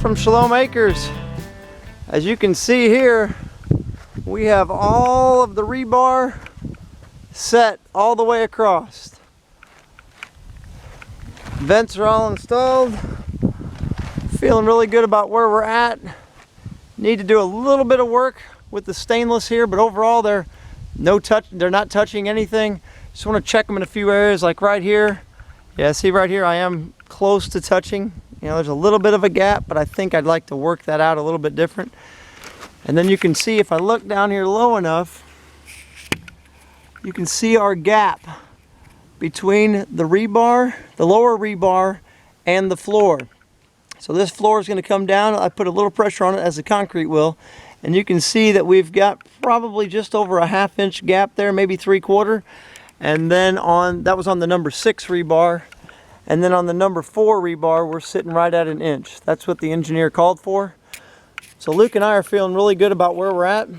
from Shalom Acres. As you can see here, we have all of the rebar set all the way across. Vents are all installed. Feeling really good about where we're at. Need to do a little bit of work with the stainless here, but overall they're not touching anything. Just want to check them in a few areas, like right here. Yeah, see right here, I am close to touching. You know, there's a little bit of a gap, but I think I'd like to work that out a little bit different. And then you can see, if I look down here low enough, you can see our gap between the rebar, the lower rebar, and the floor. So this floor is going to come down. I put a little pressure on it, as the concrete will, and you can see that we've got probably just over a 1/2 inch gap there, maybe 3/4. And then that was on the number 6 rebar. And then on the number 4 rebar, we're sitting right at 1 inch. That's what the engineer called for. So Luke and I are feeling really good about where we're at. And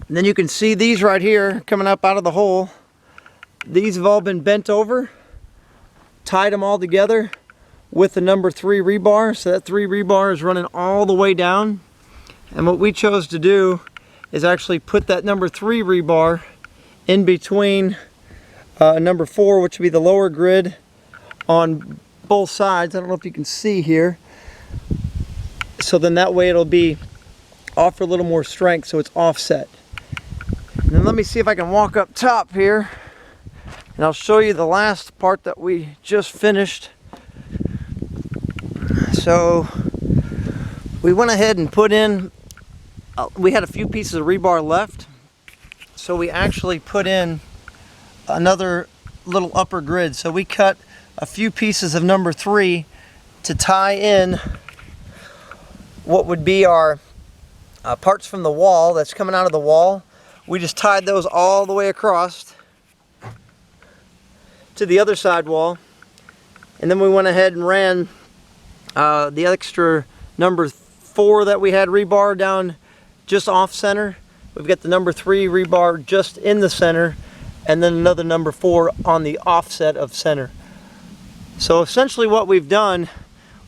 then you can see these right here coming up out of the hole. These have all been bent over, tied them all together with the number 3 rebar. So that 3 rebar is running all the way down. And what we chose to do is actually put that number 3 rebar in between number 4, which would be the lower grid, on both sides. I don't know if you can see here. So then that way it'll be offer a little more strength, so it's offset. And then let me see if I can walk up top here, and I'll show you the last part that we just finished. So we went ahead and put in, we had a few pieces of rebar left, so we actually put in another little upper grid. So we cut a few pieces of number 3 to tie in what would be our parts from the wall that's coming out of the wall. We just tied those all the way across to the other side wall, and then we went ahead and ran the extra number 4 that we had rebar down just off center. We've got the number 3 rebar just in the center, and then another number 4 on the offset of center. So essentially what we've done,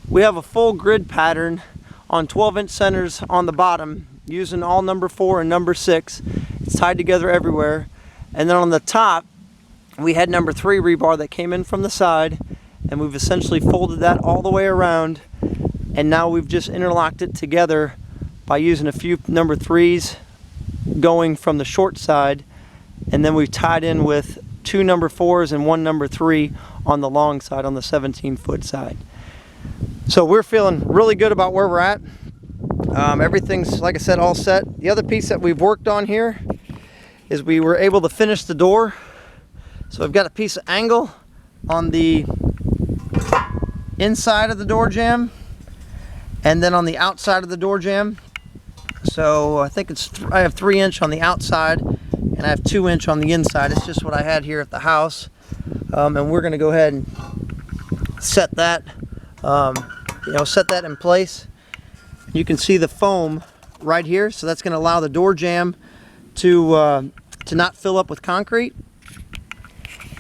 we have a full grid pattern on 12-inch centers on the bottom, using all number 4 and number 6. It's tied together everywhere. And then on the top, we had number 3 rebar that came in from the side, and we've essentially folded that all the way around, and now we've just interlocked it together by using a few number 3s going from the short side, and then we've tied in with 2 number 4s and 1 number 3 on the long side, on the 17-foot side. So we're feeling really good about where we're at. Everything's, like I said, all set. The other piece that we've worked on here is we were able to finish the door. So I've got a piece of angle on the inside of the door jamb, and then on the outside of the door jamb. So I think I have 3-inch on the outside, and I have 2-inch on the inside. It's just what I had here at the house. And we're going to go ahead and set that, set that in place. You can see the foam right here, so that's going to allow the door jamb to not fill up with concrete.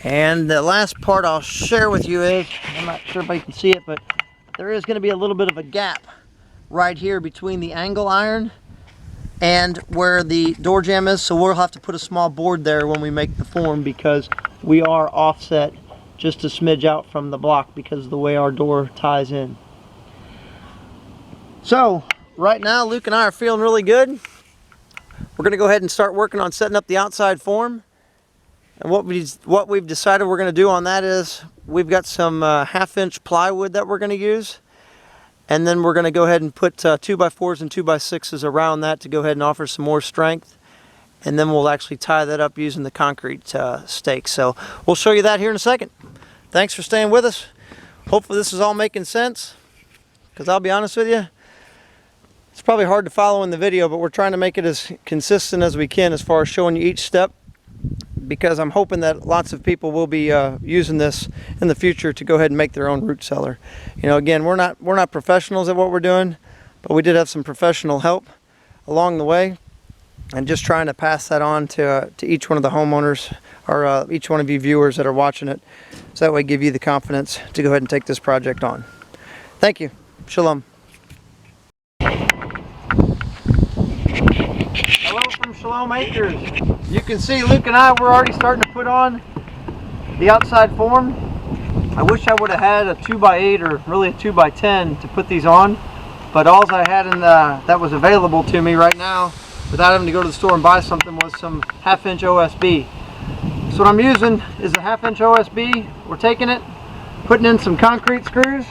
And the last part I'll share with you is, I'm not sure if you can see it, but there is going to be a little bit of a gap right here between the angle iron and where the door jamb is, so we'll have to put a small board there when we make the form, because we are offset just a smidge out from the block because of the way our door ties in. So right now Luke and I are feeling really good. We're going to go ahead and start working on setting up the outside form. And what we've decided we're going to do on that is, we've got some 1/2-inch plywood that we're going to use. And then we're going to go ahead and put 2x4s and 2x6s around that to go ahead and offer some more strength. And then we'll actually tie that up using the concrete stakes. So we'll show you that here in a second. Thanks for staying with us. Hopefully this is all making sense, because I'll be honest with you, it's probably hard to follow in the video, but we're trying to make it as consistent as we can as far as showing you each step, because I'm hoping that lots of people will be using this in the future to go ahead and make their own root cellar. You know, again, we're not professionals at what we're doing, but we did have some professional help along the way, and just trying to pass that on to each one of the homeowners, or each one of you viewers that are watching it, so that way give you the confidence to go ahead and take this project on. Thank you. Shalom. Shalom Acres. You can see Luke and I, we're already starting to put on the outside form. I wish I would have had a 2x8 or really a 2x10 to put these on, but all I had in that was available to me right now without having to go to the store and buy something was some 1/2 inch OSB. So what I'm using is a 1/2 inch OSB. We're taking it, putting in some concrete screws.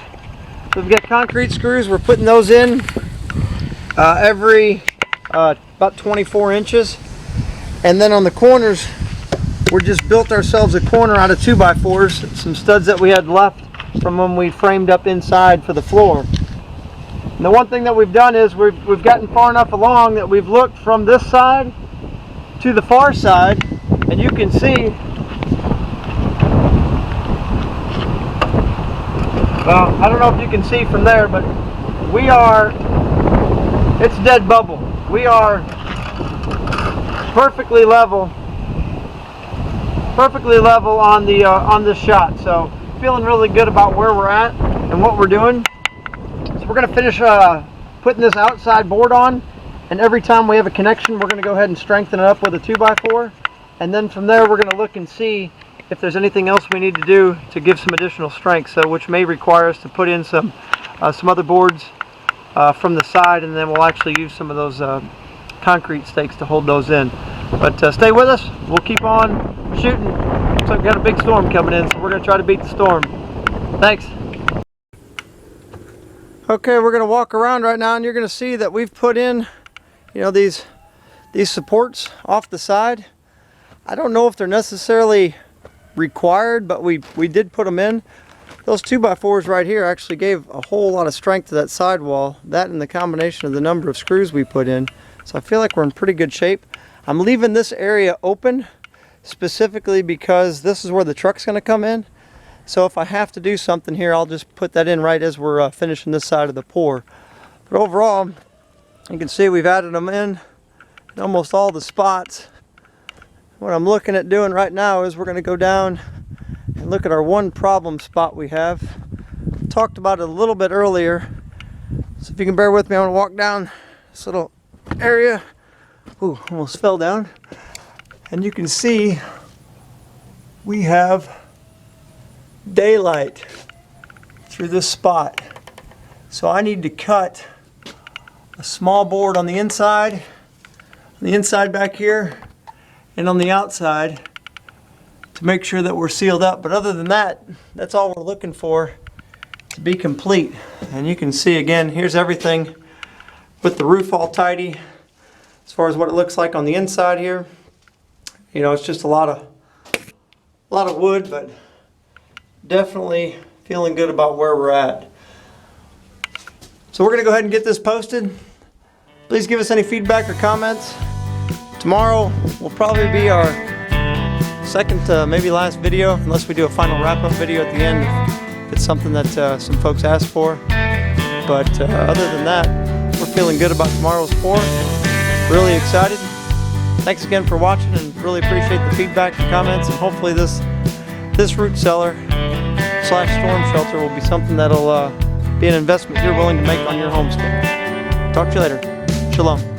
So we've got concrete screws, we're putting those in every about 24 inches. And then on the corners, we just built ourselves a corner out of 2x4s, some studs that we had left from when we framed up inside for the floor. And the one thing that we've done is we've gotten far enough along that we've looked from this side to the far side, and you can see, well, I don't know if you can see from there, but it's dead bubble. We are perfectly level on this shot. So feeling really good about where we're at and what we're doing. So we're going to finish putting this outside board on, and every time we have a connection we're going to go ahead and strengthen it up with a 2x4, and then from there we're going to look and see if there's anything else we need to do to give some additional strength, so which may require us to put in some other boards from the side, and then we'll actually use some of those concrete stakes to hold those in. But stay with us, we'll keep on shooting. Looks like we've got a big storm coming in, so we're going to try to beat the storm. Thanks. Okay, we're going to walk around right now, and you're going to see that we've put in, you know, these supports off the side. I don't know if they're necessarily required, but we did put them in. Those 2x4s right here actually gave a whole lot of strength to that sidewall. That and the combination of the number of screws we put in. So I feel like we're in pretty good shape. I'm leaving this area open specifically because this is where the truck's going to come in. So if I have to do something here, I'll just put that in right as we're finishing this side of the pour. But overall, you can see we've added them in almost all the spots. What I'm looking at doing right now is we're going to go down and look at our one problem spot we have. Talked about it a little bit earlier. So if you can bear with me, I'm going to walk down this little area. Ooh, almost fell down. And you can see we have daylight through this spot. So I need to cut a small board on the inside back here, and on the outside to make sure that we're sealed up. But other than that, that's all we're looking for to be complete. And you can see again, here's everything with the roof all tidy as far as what it looks like on the inside here. You know, it's just a lot of wood, but definitely feeling good about where we're at. So we're going to go ahead and get this posted. Please give us any feedback or comments. Tomorrow will probably be our second maybe last video, unless we do a final wrap-up video at the end if it's something that some folks asked for. But other than that, we're feeling good about tomorrow's pour. Really excited. Thanks again for watching, and really appreciate the feedback and comments, and hopefully this root cellar / storm shelter will be something that'll be an investment you're willing to make on your homestead. Talk to you later. Shalom.